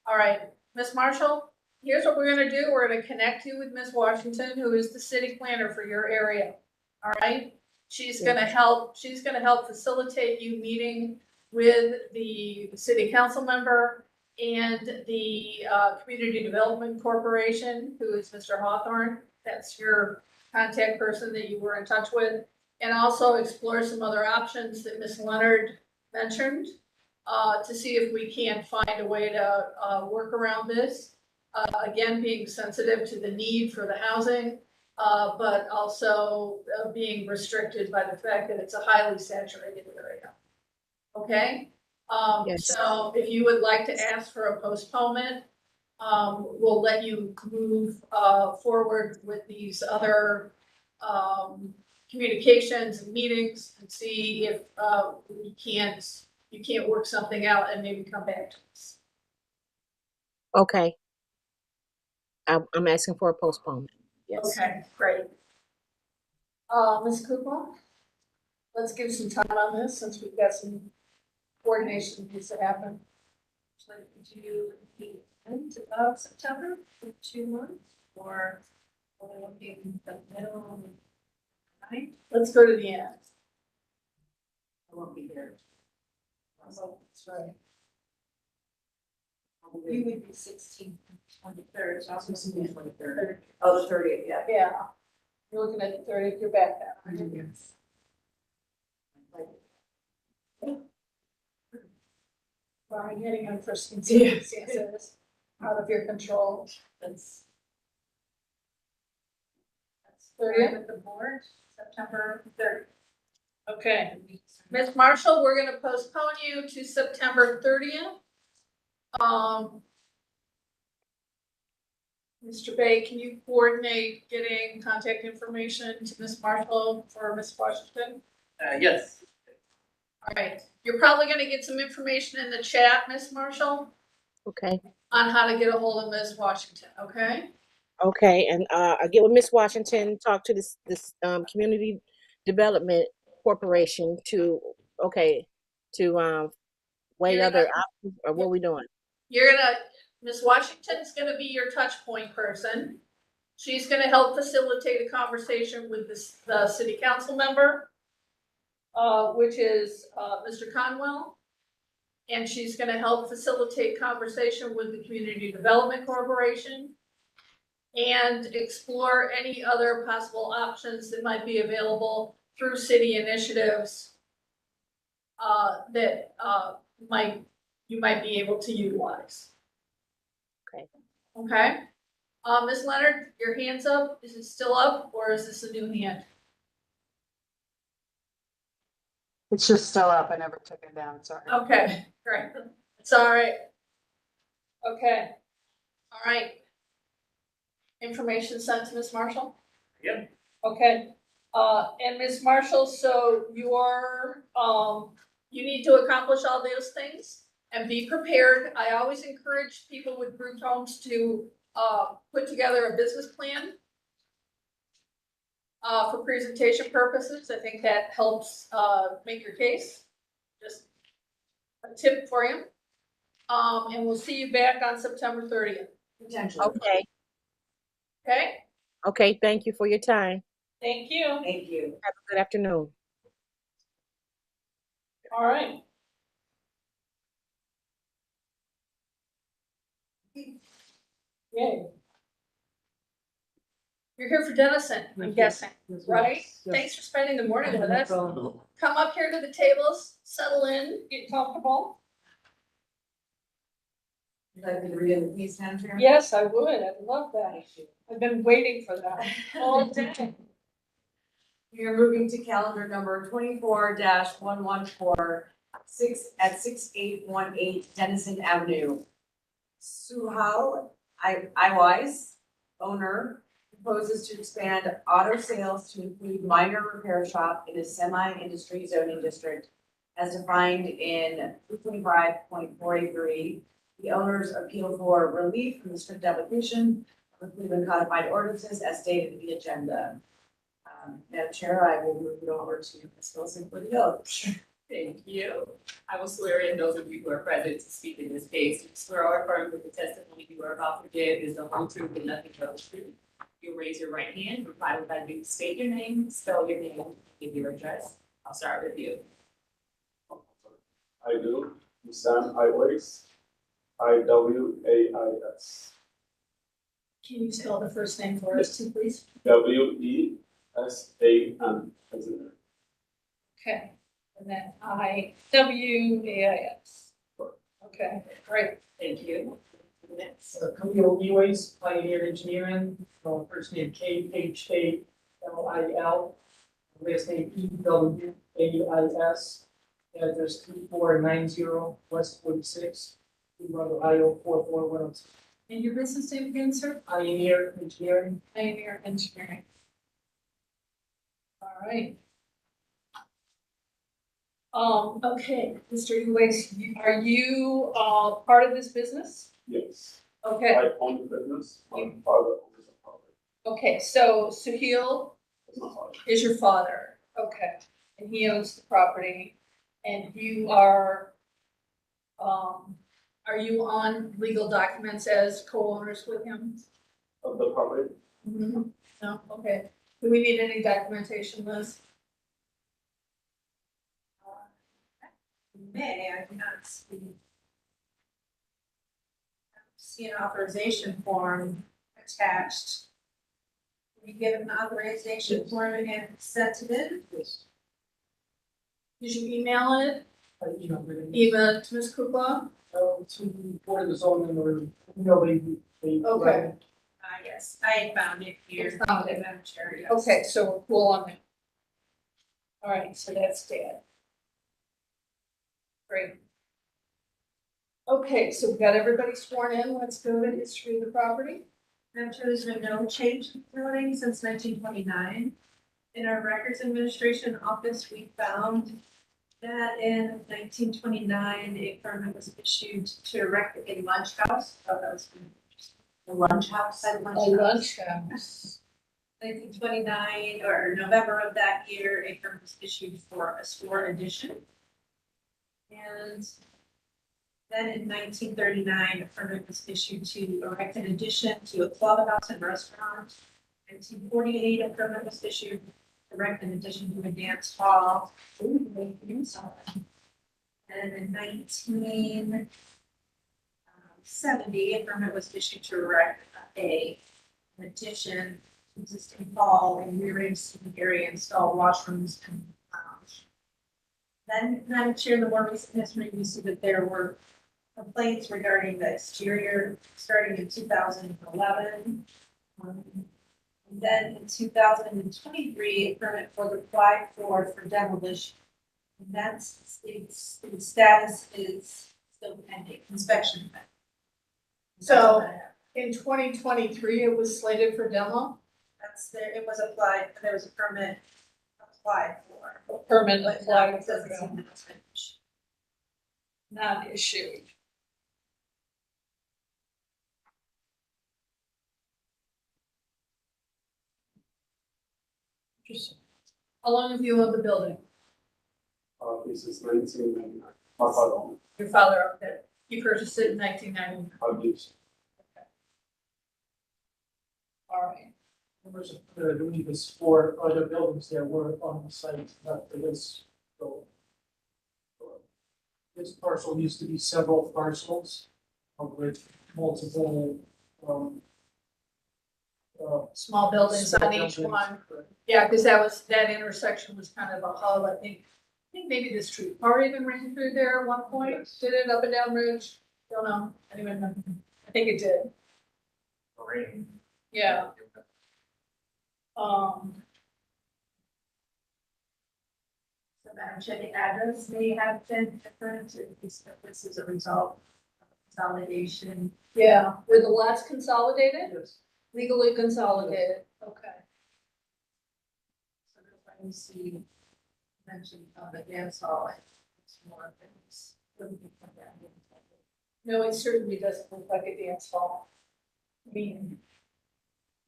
All right, Ms. Marshall, here's what we're gonna do. We're gonna connect you with Ms. Washington, who is the city planner for your area. All right? She's gonna help facilitate you meeting with the city council member and the Community Development Corporation, who is Mr. Hawthorne. That's your contact person that you were in touch with. And also explore some other options that Ms. Leonard mentioned, to see if we can't find a way to work around this. Again, being sensitive to the need for the housing, but also being restricted by the fact that it's a highly saturated area. Okay? Yes. So if you would like to ask for a postponement, we'll let you move forward with these other communications and meetings and see if you can't work something out and maybe come back to us. Okay. I'm asking for a postponement. Yes. Okay, great. Ms. Cooper, let's give some time on this since we've got some coordination needs to happen. So do you the end of September for 2 months or are we looking the middle? Right? Let's go to the end. I won't be here. Oh, that's right. You would be 16th, 23rd, so I was September looking 23rd. Oh, the 30th, yeah. Yeah, you're looking at the 30th, you're back now. Yes. Well, I'm getting unforeseen circumstances out of your control. That's 30th? with the board, September 3rd. Okay. Ms. Marshall, we're gonna postpone you to September 30th. Mr. Bay, can you coordinate getting contact information to Ms. Marshall for Ms. Washington? Yes. All right, you're probably gonna get some information in the chat, Ms. Marshall, Okay. on how to get a hold of Ms. Washington, okay? Okay. And I get with Miss Washington, talk to this Community Development Corporation to weigh You're other gonna- options, or what we doing? Ms. Washington's gonna be your touch point person. She's gonna help facilitate a conversation with the city council member, which is, Mr. Conwell. And she's gonna help facilitate conversation with the Community Development Corporation and explore any other possible options that might be available through city initiatives that you might be able to utilize. Okay. Okay, Ms. Leonard, your hand's up, is it still up, or is this a new hand? It's just still up. I never took it down, sorry. Okay, great, it's all right. Okay, All right. Information sent to Ms. Marshall? Yep. Okay, and Ms. Marshall, so you need to accomplish all those things and be prepared. I always encourage people with group homes to, put together a business plan for presentation purposes. I think that helps, make your case. Just a tip for you. And we'll see you back on September 30th, Potentially. Okay, okay? okay, thank you for your time. Thank you. Thank you. Have a good afternoon. All right. Yay. You're here for Dennison, I'm guessing, right? Thanks for spending the morning with us. Come up here to the tables, settle in, get comfortable. Would you like me to read in the piece, Madam Chair? Yes, I would, I'd love that. I've been waiting for that all day. We are moving to calendar number 24-114, 6818 Dennison Avenue. Suhal Iwais, owner, proposes to expand auto sales to include minor repair shop in a semi-industry zoning district as defined in 225.43. The owners appeal for relief from the strict application of the Cleveland codified ordinances as stated in the agenda. Madam Chair, I will move it over to Ms. Wilson for the oath. Thank you. I will swear in those of you who are present to speak in this case. You swear or affirm that the testimony you are about to give is the whole truth and nothing but the truth. You'll raise your right hand, followed by me, state your name, spell your name, give your address. I'll start with you. I do. Sam Iwais. IWAIS. Can you spell the first name for us too, please? WESAN. Okay, and then IWAIS. Okay, great. Thank you. Next. Camille Lewis, Pioneer Engineering, first name KHALIL, last name EWAIS, address 3490 West 46, Ohio 44102. And your business name again, sir? Pioneer Engineering. Pioneer Engineering. All right. Okay, Mr. Uwais, are you, part of this business? Yes. Okay, I own the business. My father owns the property. okay, so Suhail It's my father. is your father, okay, and he owns the property, and you are you on legal documents as co-owners with him? Of the property. No, okay, do we need any documentation, Liz? May, I do not see an authorization form attached. We get an authorization form and sent it in. Yes. Did you email it, I emailed it. email it to Ms. Kukla? To Board of the Zoning or nobody. Okay. Yes, I found it here. You found it. Madam Chair, yes. Okay, so we're cool on that. All right, so that's dead. Great. Okay, so we've got everybody sworn in. Let's go to history of the property. Madam Chair, there's been no change in zoning since 1929. In our records administration office, we found that in 1929, a permit was issued to erect a lunch house. Oh, that was The lunch house. a lunch house. 1929 or November of that year, a permit was issued for a store addition. And then in 1939, a permit was issued to erect an addition to a clubhouse and restaurant. 1948, a permit was issued to erect an addition to a dance hall. And in 1970, a permit was issued to erect an addition to existing hall and rearrange seating area, install washrooms and lounge. Then, Madam Chair, the more recent history, we see that there were complaints regarding the exterior starting in 2011. And then in 2023, a permit was applied for demolition. And that's, its status is still pending, inspection. So In 2023, it was slated for demo, That's there, it was applied, there was a permit applied for. permit But applied now it for doesn't seem demo, to have finished. not issued. Interesting. How long have you owned the building? This is 1999. My father owned Your father owned it. He purchased it in 1999. it. I believe so. All right. There was, I believe it's 4 other buildings that were on the site after this. So, this parcel used to be several parcels, of which multiple, Small buildings on small each buildings. one. Yeah, because that intersection was kind of a hub, I think. I think maybe the street car even ran through there at one point. Yes. Did it up and down Ridge? Don't know. I don't even know. I think it did. Yeah. So Madam Chair, the address may have been different, if this is a result of consolidation. Yeah, were the lots consolidated? Yes. Legally consolidated, okay. So that's why you see mentioned on the dance hall, it's more things. Wouldn't be from that. No, it certainly doesn't look like a dance hall. I mean,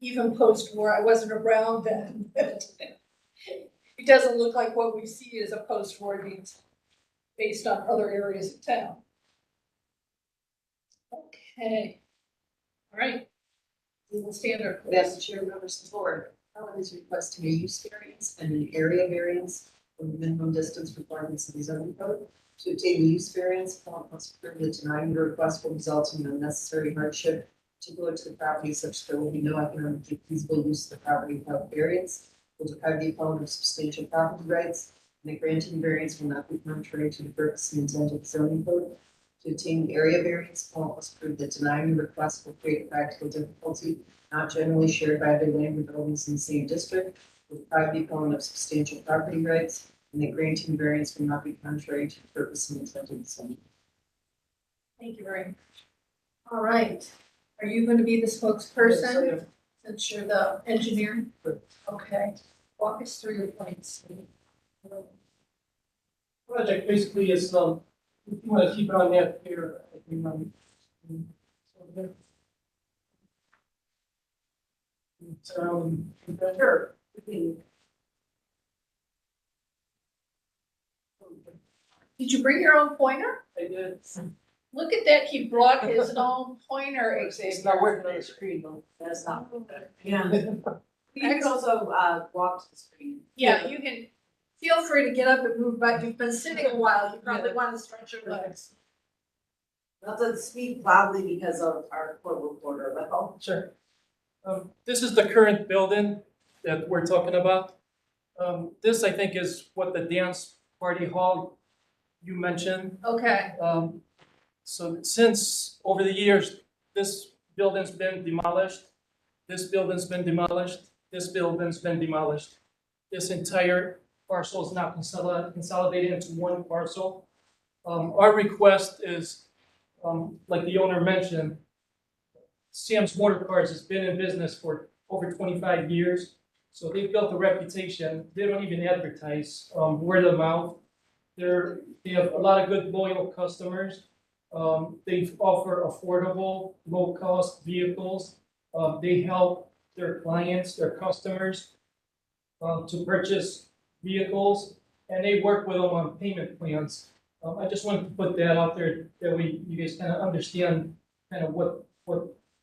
even post-war, I wasn't around then. It doesn't look like what we see as a post-war dance hall, based on other areas of town. Okay. All right. We will stand our Madam course. Chair, members of the board, Helen is requesting a use variance and an area variance from the minimum distance requirements of the zoning code. To obtain the use variance, appellant must prove that denying the request will result in unnecessary hardship, particular to the property, such there will be no economically feasible use of the property without variance, will deprive the appellant of substantial property rights, and the granting variance will not be contrary to the purpose and intent of the zoning code. To obtain the area variance, appellant must prove that denying the request will create a practical difficulty not generally shared by the land or buildings in the same district, will deprive the appellant of substantial property rights, and that granting variance will not be contrary to the purpose and intent of the zoning. Thank you very much. All right. Are you going to be the spokesperson since you're the engineer? Okay. Walk us through your points. Project basically is, if you want to keep it on that here, I think, so there. Sure. Did you bring your own pointer? I did. Look at that. He brought his own pointer. It's not working on the screen though. That's not. Yeah. You can also, walk to the screen. Yeah, you can feel free to get up and move back. You've been sitting a while. You probably want to stretch your legs. Not to speak loudly because of our court reporter, but Sure. This is the current building that we're talking about. This, I think, is what the dance party hall you mentioned. Okay. So since over the years, this building's been demolished, this building's been demolished, this building's been demolished. This entire parcel is now consolidated into one parcel. Our request is, like the owner mentioned, Sam's Motor Cars has been in business for over 25 years. So they've built a reputation. They don't even advertise, word of mouth. They have a lot of good loyal customers. They offer affordable, low-cost vehicles. They help their clients, their customers, to purchase vehicles, and they work with them on payment plans. I just wanted to put that out there that you guys kind of understand kind of what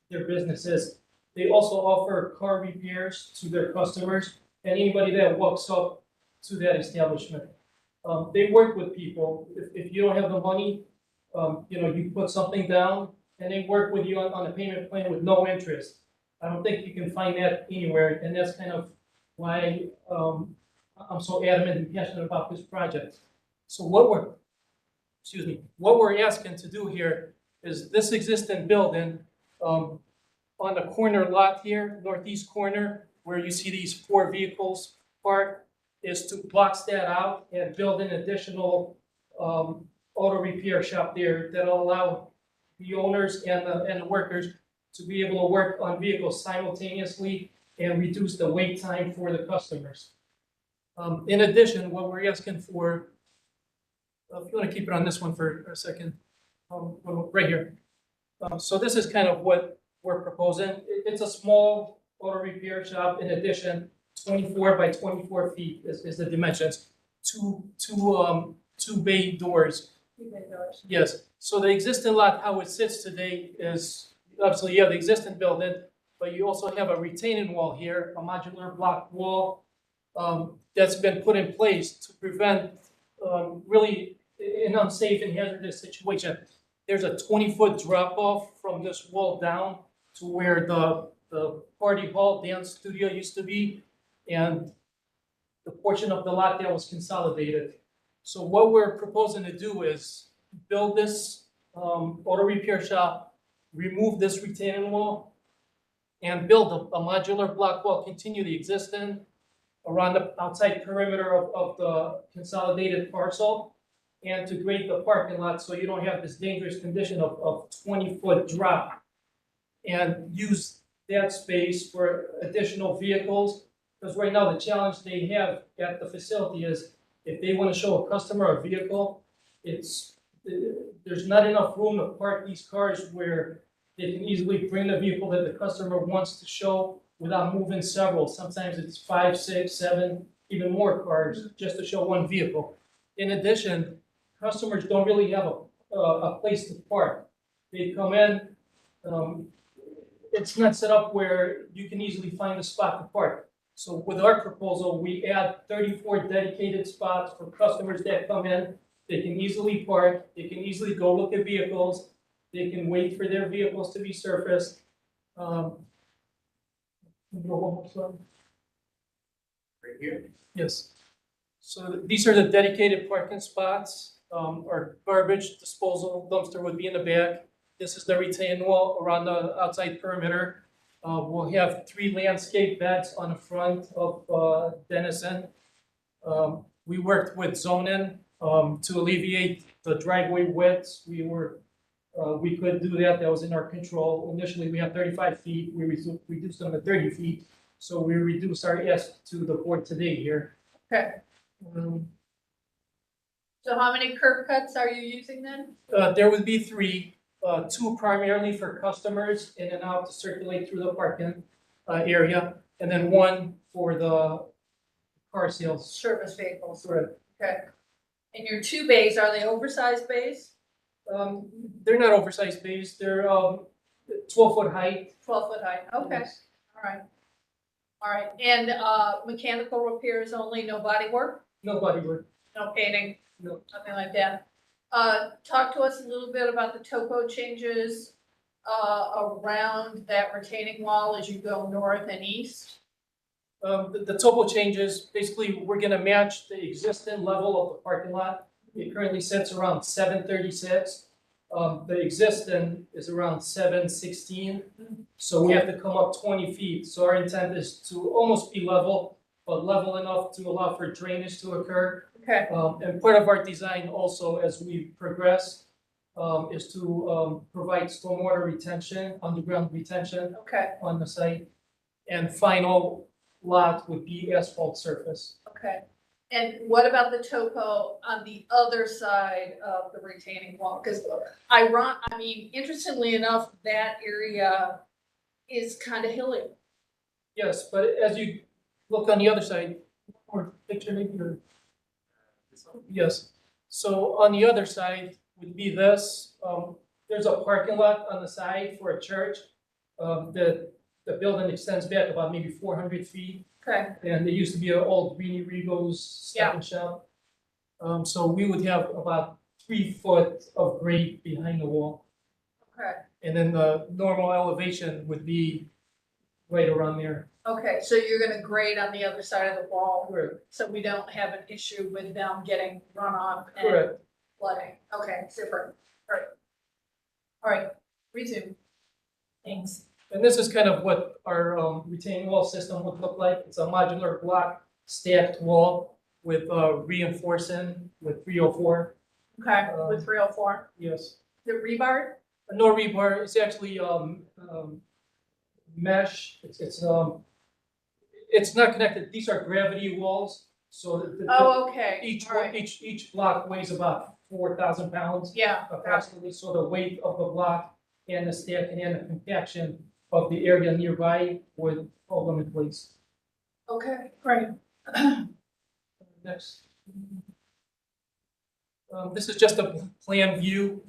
their business is. They also offer car repairs to their customers and anybody that walks up to that establishment. They work with people. If you don't have the money, you put something down and they work with you on a payment plan with no interest. I don't think you can find that anywhere, and that's kind of why I'm so adamant and passionate about this project. So what we're asking to do here is this existing building, on the corner lot here, northeast corner, where you see these 4 vehicles parked, is to box that out and build an additional auto repair shop there that'll allow the owners and the workers to be able to work on vehicles simultaneously and reduce the wait time for the customers. In addition, what we're asking for, if you want to keep it on this one for a second, right here. So this is kind of what we're proposing. It's a small auto repair shop. In addition, 24 by 24 feet is the dimensions. Two bay doors. Yes. So the existing lot, how it sits today is obviously you have the existing building, but you also have a retaining wall here, a modular block wall that's been put in place to prevent really an unsafe and hazardous situation. There's a 20-foot drop off from this wall down to where the party hall dance studio used to be, and the portion of the lot that was consolidated. So what we're proposing to do is build this auto repair shop, remove this retaining wall, and build a modular block wall, continue the existing around the outside perimeter of the consolidated parcel, and to grade the parking lot so you don't have this dangerous condition of 20-foot drop, and use that space for additional vehicles. Because right now the challenge they have at the facility is if they want to show a customer a vehicle, there's not enough room to park these cars where they can easily bring the vehicle that the customer wants to show without moving several. Sometimes it's 5, 6, 7, even more cars just to show one vehicle. In addition, customers don't really have a place to park. They come in, it's not set up where you can easily find a spot to park. So with our proposal, we add 34 dedicated spots for customers that come in. They can easily park, they can easily go look at vehicles, they can wait for their vehicles to be surfaced. Right here. Yes. So these are the dedicated parking spots. Our garbage disposal dumpster would be in the back. This is the retaining wall around the outside perimeter. We'll have 3 landscape beds on the front of Denison. We worked with zoning to alleviate the driveway widths. We could do that. That was in our control. Initially, we had 35 feet. We reduced them to 30 feet. So we reduced our ask to the board today here. Okay. So how many curb cuts are you using then? There would be 3, 2 primarily for customers in and out to circulate through the parking area, and then 1 for the car sales. Service vehicles. Right. Okay. And your 2 bays, are they oversized bays? They're not oversized bays. They're 12-foot height. 12-foot height, okay, all right. All right, and mechanical repairs only, no body work, No body work. no painting, No. nothing like that? Talk to us a little bit about the topo changes around that retaining wall as you go north and east. The topo changes, basically, we're gonna match the existing level of the parking lot. It currently sits around 736. The existing is around 716. So we have to come up 20 feet. So our intent is to almost be level, but level enough to allow for drainage to occur. Okay, And part of our design also, as we progress, is to provide stormwater retention, underground retention okay, on the site. And final lot would be asphalt surface. okay. And what about the topo on the other side of the retaining wall? Because interestingly enough, that area is kind of hilly. Yes, but as you look on the other side, or picture maybe, or, yes. So on the other side would be this, there's a parking lot on the side for a church. The building extends back about maybe 400 feet. Okay, And there used to be an old Greenie Rigo's Stop and Shop. So we would have about 3 foot of grade behind the wall. okay, And then the normal elevation would be right around there. okay, so you're gonna grade on the other side of the wall, Correct. so we don't have an issue with them getting runoff and Correct. flooding. Okay, super, great. All right, resume. Thanks. And this is kind of what our retaining wall system would look like. It's a modular block stacked wall with reinforcing with 304. Okay, with 304, Yes. the rebar, No rebar, it's actually, mesh, it's not connected, these are gravity walls, so Oh, okay, each, all right, each block weighs about 4,000 pounds yeah, got it. approximately, so the weight of the block and the stacking and the compaction of the area nearby would hold them in place. Okay, great. Next. This is just a plan view.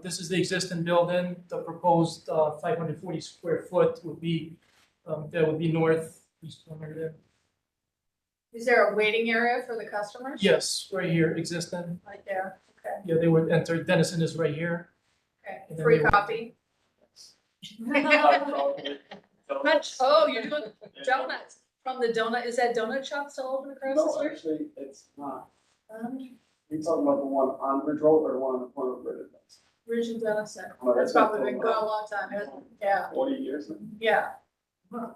This is the existing building. The proposed 540 square foot would be, that would be northeast corner there. Is there a waiting area for the customers? Yes, right here, existing. Right there, okay, Yeah, they would enter, Dennison is right here. okay, And then free they would- coffee. Much, oh, you're doing donuts, from the donut, is that donut shop still open across the No, street? actually, it's not. Um, You talking about the one on Ridge Road or the one on the corner of Ridge? Ridge and Dennison, Oh, that's that's probably been been going a long time, hasn't it? Yeah, 40 years now. yeah. Huh,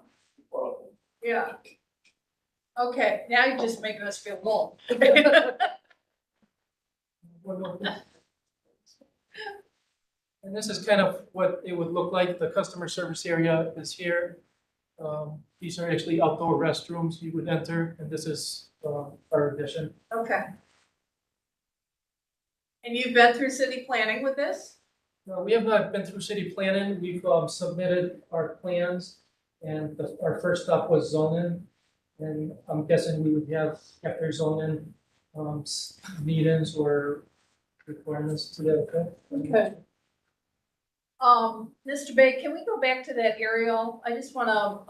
Well, yeah. Okay, now you're just making us feel old. And this is kind of what it would look like. The customer service area is here. These are actually outdoor restrooms you would enter, and this is our addition. Okay. And you've been through city planning with this? We have not been through city planning. We've submitted our plans, and our first stop was zoning. And I'm guessing we would have, after zoning, meetings or requirements to that effect. Okay. Mr. Bay, can we go back to that aerial? I just wanna,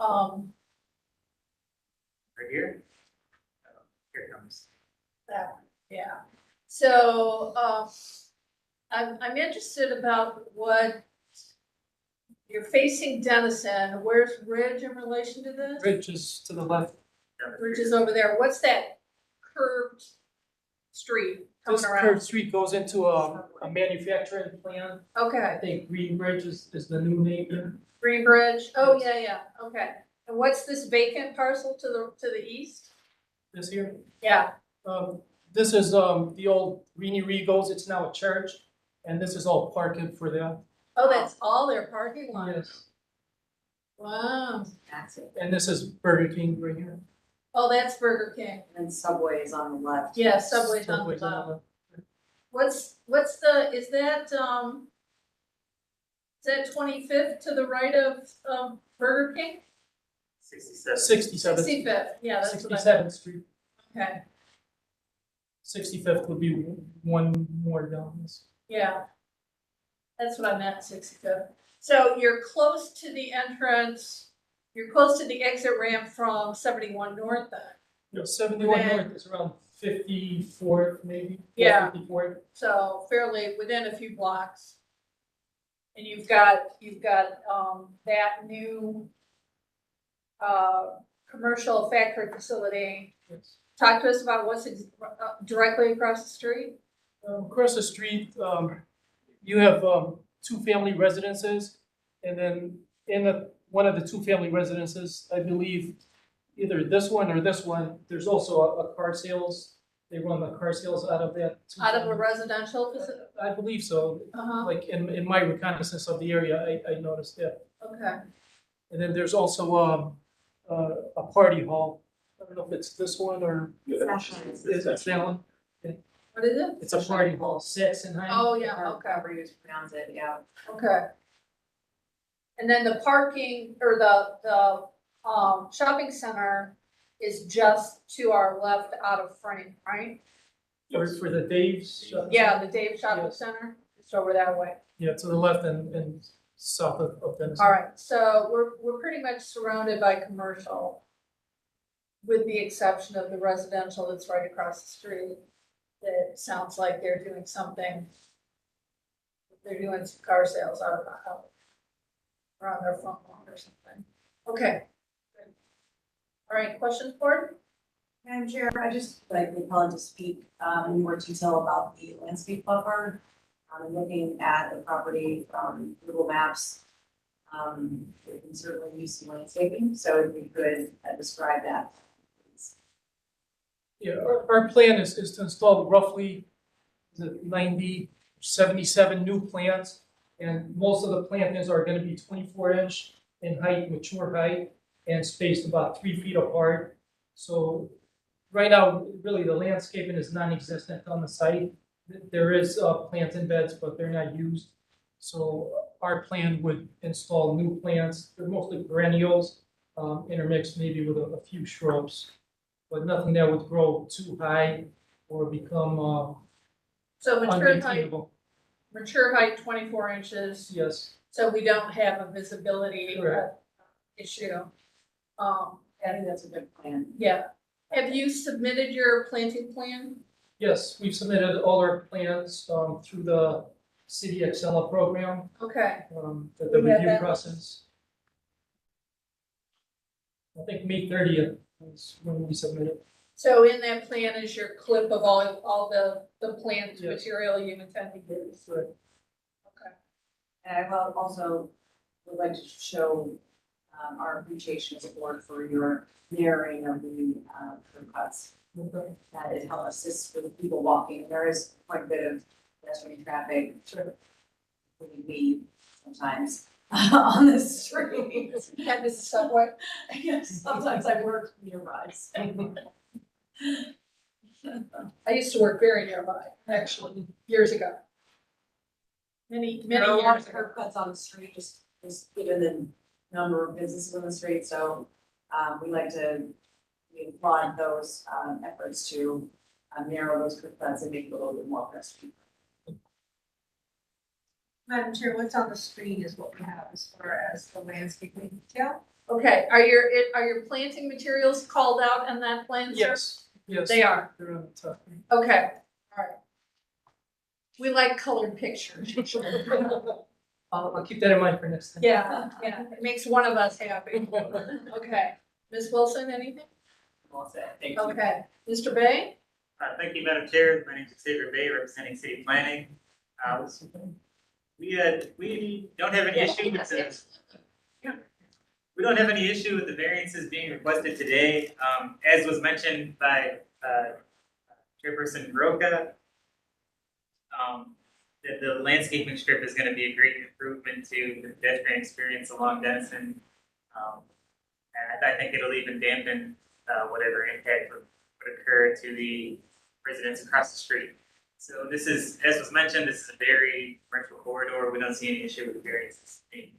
Right here? Here it comes. yeah. So, I'm interested about what you're facing Dennison. Where's Ridge in relation to this? Ridge is to the left. Ridge is over there. What's that curved street This coming curved around? street goes into a I Okay, think Greenbridge is the new name here. Green Bridge. Oh, yeah, okay. And what's this vacant parcel to the east? This here. Yeah, This is the old Reenie Regals. It's now a church, and this is all parking for them. oh, that's all their parking lot. Yes. Wow. That's it. And this is Burger King right here. Oh, that's Burger King. And then Subway is on the left. Yeah, Subway's on the Subway's left. left. What's the, is that 25th to the right of, Burger King? 67. 67th. 65th, yeah, that's what I, 67th Street. okay, 65th would be one more down this. yeah. That's what I meant, 65th. So you're close to the entrance, you're close to the exit ramp from 71 North then? No, 71 Then- North is around 54th maybe. Yeah. 54th. So fairly within a few blocks. And you've got, that new, commercial factory facility. Yes. Talk to us about what's directly across the street. Across the street, you have two family residences, and then in one of the two family residences, I believe either this one or this one, there's also a car sales. They run the car sales out of that. Out of a residential facility? I believe so. Uh-huh, Like in my reconnaissance of the area, I noticed that. okay. And then there's also a party hall. I don't know if it's this one or is it that one? What is it? It's a party hall, six in height. Oh, yeah, okay, However you pronounce it, yeah. okay. And then the parking or the shopping center is just to our left out of frame, right? Or for the Dave's. Yeah, the Dave Shopping Yes. Center, it's over that way. Yeah, to the left and south of Denison. All right, so we're pretty much surrounded by commercial, with the exception of the residential that's right across the street. That sounds like they're doing something. They're doing some car sales out around their front lawn or something. Okay. Good. All right, questions, board? Madam Chair, I just like the appellant to speak in more detail about the landscape buffer. I'm looking at the property from Google Maps. We can certainly use some landscaping, so if we could describe that, please. Yeah, our plan is to install roughly 77 new plants And most of the plantings are gonna be 24-inch in height, mature height, and spaced about 3 feet apart. So right now, really, the landscaping is non-existent on the site. There is planting beds, but they're not used. So our plan would install new plants. They're mostly perennials, intermixed maybe with a few shrubs, but nothing that would grow too high or become So unmaintainable. mature height 24 inches, Yes, so we don't have a visibility Correct. issue. I think that's a good plan. Yeah. Have you submitted your planting plan? yes, we've submitted all our plans through the City Excella program, Okay, the We have review that. process. I think May 30th is when we submitted. so in that plan is your clip of all the plant Yes. material you intend to use? Right. Okay. And I will also would like to show our appreciation as a board for your narrowing of the curb cuts. Okay. That it helps assist with people walking. There is quite a bit of pedestrian traffic, including me sometimes, on the street. And this is subway? Yes, sometimes I work nearby. I used to work very nearby, actually, years ago. Many There are a lot years of ago. curb cuts on the street, just given the number of businesses on the street, so we like to we applaud those efforts to narrow those curb cuts and make it a little bit more pedestrian. Madam Chair, what's on the screen is what we have as far as the landscaping detail. Okay, are your planting materials called out in that plan, sir? Yes, yes. They are, They're on the top. okay, all right. We like colored pictures. I'll keep that in mind for next time. Yeah, yeah, it makes one of us happy. Okay, Ms. Wilson, anything? All set, thank you. Okay, Mr. Bay? Thank you, Madam Chair. My name is Xavier Bay, representing City Planning. We don't have any issue with this. We don't have any issue with the variances being requested today. As was mentioned by Chairperson Roca, that the landscaping strip is gonna be a great improvement to the pedestrian experience along Denison. And I think it'll even dampen whatever impact would occur to the residents across the street. So this is, as was mentioned, this is a very commercial corridor. We don't see any issue with the variances being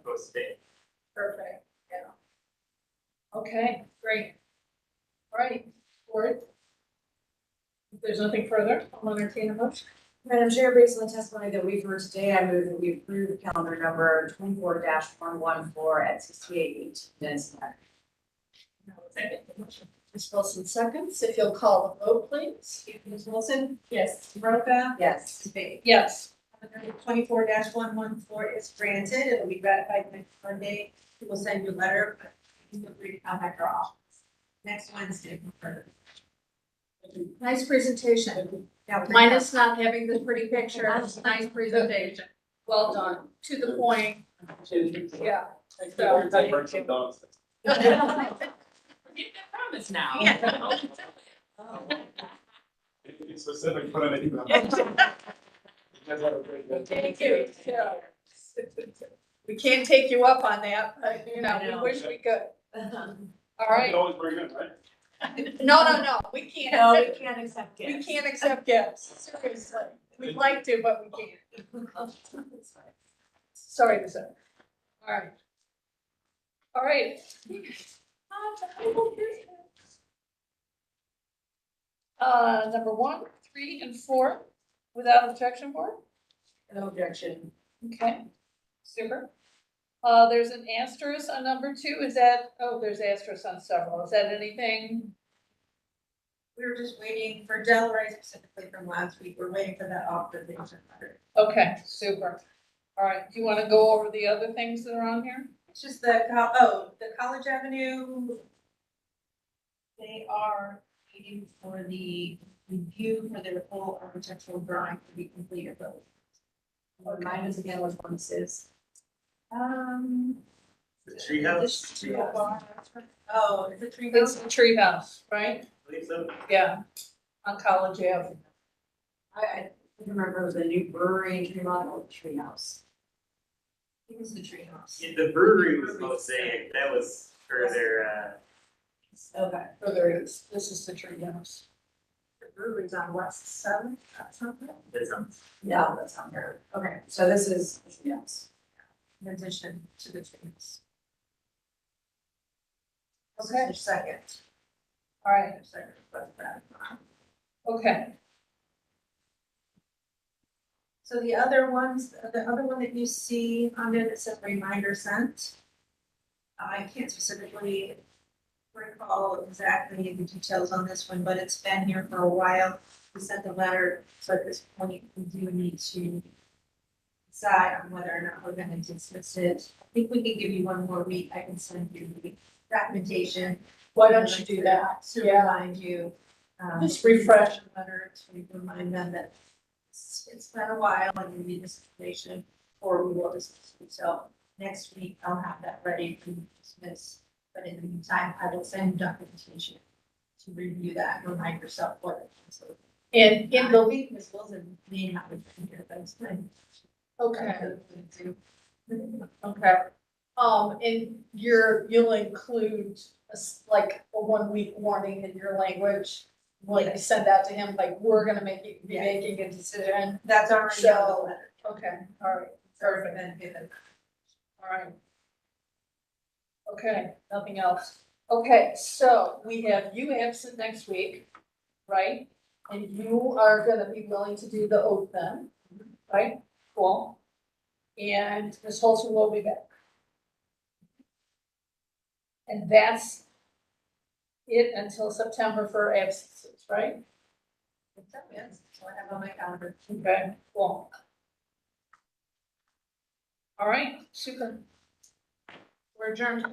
proposed today. Perfect, yeah. Okay, great. All right, board. If there's nothing further, I'll entertain a motion. Madam Chair, based on the testimony that we've heard today, I move that we approve calendar number 24-114 at 68 Denison Ave. Second. Ms. Wilson seconds, if you'll call the vote, please. Ms. Wilson, Yes. Ms. Roca, Yes. Ms. Bay. Yes. 24-114 is granted. It'll be ratified next Monday. We will send you a letter, but you can feel free to contact our office next Wednesday. Nice presentation. Yeah, Minus not having the pretty picture, it's a nice presentation. Well done, to the point, yeah. You can promise now. Any specific for anything? Thank you. Yeah. We can't take you up on that, but you know, we wish we could. All right. Always bring it, right? No, we can't. No, we can't accept We gifts. can't accept gifts, seriously. We'd like to, but we can't. Sorry to say. All right. All right. Number 1, 3, and 4, without objection, board? No objection. Okay, super. There's an asterisk on number 2, is that, oh, there's asterisk on several, is that anything? We were just waiting for Delray specifically from last week. We're waiting for that authorization letter. Okay, super. All right, do you wanna go over the other things that are on here? It's just the, the College Avenue. They are waiting for the review for their full architectural drawing to be completed, but. Remind us again which one this is. The treehouse, Oh, is it tree It's house? the treehouse, right? I believe so. Yeah, on College Avenue. I remember it was a new brewery, Tremont or Treehouse. It was the treehouse. Yeah, the brewery was Mosaic, that was further, Okay. Oh, there it is. This is the tree house. The brewery's on West Seventh, that's something? there's some. Yeah, that's on there. Okay, so this is, yes. In addition to the treehouse. Okay. Second. All right, Second, but that. okay. So the other ones, the other one that you see on there that says reminder sent. I can't specifically recall exactly the details on this one, but it's been here for a while. We sent the letter, so at this point, we do need to decide on whether or not we're gonna dismiss it. I think we can give you one more week. I can send you the documentation. Why don't you do that? To Yeah, remind you. Just refresh. Letter to remind them that it's been a while and we need this information, or we will dismiss it. So next week I'll have that ready to dismiss. But in the meantime, I will send documentation to review that and remind yourself what it is. So and in I the, think Ms. Wilson may not be here, but it's fine. okay, okay. And you'll include like a 1 week warning in your language. Like you send that to him, like, we're gonna be Yeah. making a decision. That's already on the So- letter. Okay, all right, perfect. Then given. All right. Okay, nothing else. Okay, so we have you absent next week, right? And you are gonna be willing to do the oath then, right? Cool. And Ms. Holzer will be back. And that's it until September for absences, right? Yes, so I have on my calendar. Okay, cool. All right, super. We're adjourned.